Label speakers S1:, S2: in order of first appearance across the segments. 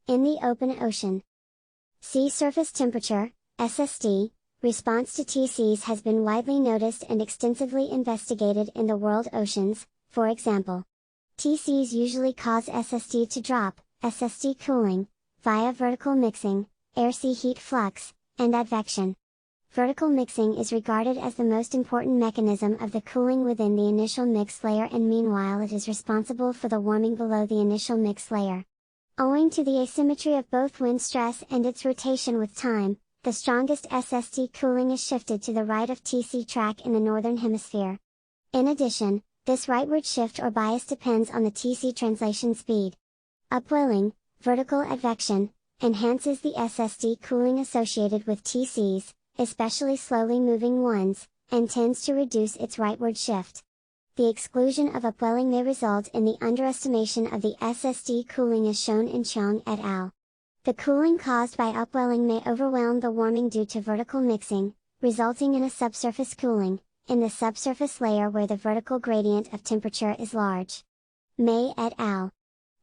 S1: In the open ocean, sea surface temperature, SST, response to TCs has been widely noticed and extensively investigated in the world oceans. For example, TCs usually cause SST to drop, SST cooling, via vertical mixing, air-sea heat flux, and advection. Vertical mixing is regarded as the most important mechanism of the cooling within the initial mix layer, and meanwhile it is responsible for the warming below the initial mix layer. Owing to the asymmetry of both wind stress and its rotation with time, the strongest SST cooling is shifted to the right of TC track in the Northern Hemisphere. In addition, this rightward shift or bias depends on the TC translation speed. Upwelling, vertical advection, enhances the SST cooling associated with TCs, especially slowly moving ones, and tends to reduce its rightward shift. The exclusion of upwelling may result in the underestimation of the SST cooling as shown in Chiang et al. The cooling caused by upwelling may overwhelm the warming due to vertical mixing, resulting in a subsurface cooling, in the subsurface layer where the vertical gradient of temperature is large. May et al.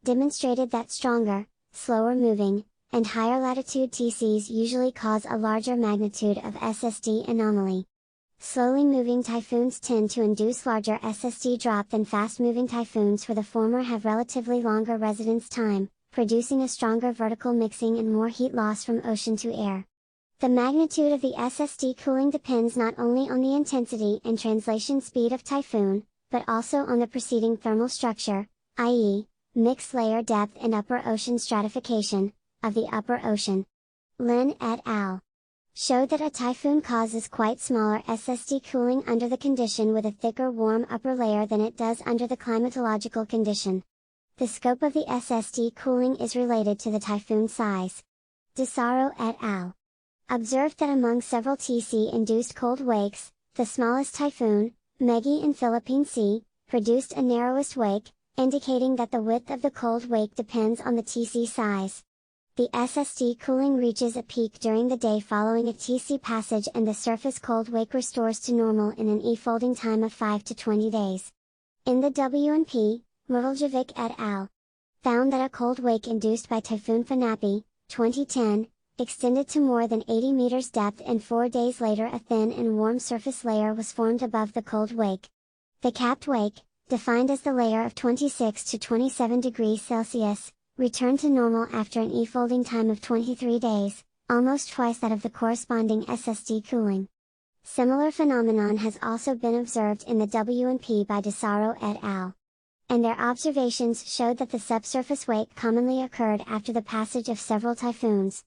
S1: Demonstrated that stronger, slower moving, and higher latitude TCs usually cause a larger magnitude of SST anomaly. Slowly moving typhoons tend to induce larger SST drop than fast moving typhoons, for the former have relatively longer residence time, producing a stronger vertical mixing and more heat loss from ocean to air. The magnitude of the SST cooling depends not only on the intensity and translation speed of typhoon, but also on the preceding thermal structure, i.e., mixed layer depth and upper ocean stratification, of the upper ocean. Lin et al. Showed that a typhoon causes quite smaller SST cooling under the condition with a thicker warm upper layer than it does under the climatological condition. The scope of the SST cooling is related to the typhoon size. DeSaro et al. Observed that among several TC-induced cold wakes, the smallest typhoon, Megi in Philippine Sea, produced a narrowest wake, indicating that the width of the cold wake depends on the TC size. The SST cooling reaches a peak during the day following a TC passage, and the surface cold wake restores to normal in an E-folding time of 5 to 20 days. In the W&P, Mrljevic et al. Found that a cold wake induced by Typhoon Fanapi, 2010, extended to more than 80 meters depth, and 4 days later a thin and warm surface layer was formed above the cold wake. The capped wake, defined as the layer of 26 to 27 degrees Celsius, returned to normal after an E-folding time of 23 days, almost twice that of the corresponding SST cooling. Similar phenomenon has also been observed in the W&P by DeSaro et al. And their observations showed that the subsurface wake commonly occurred after the passage of several typhoons.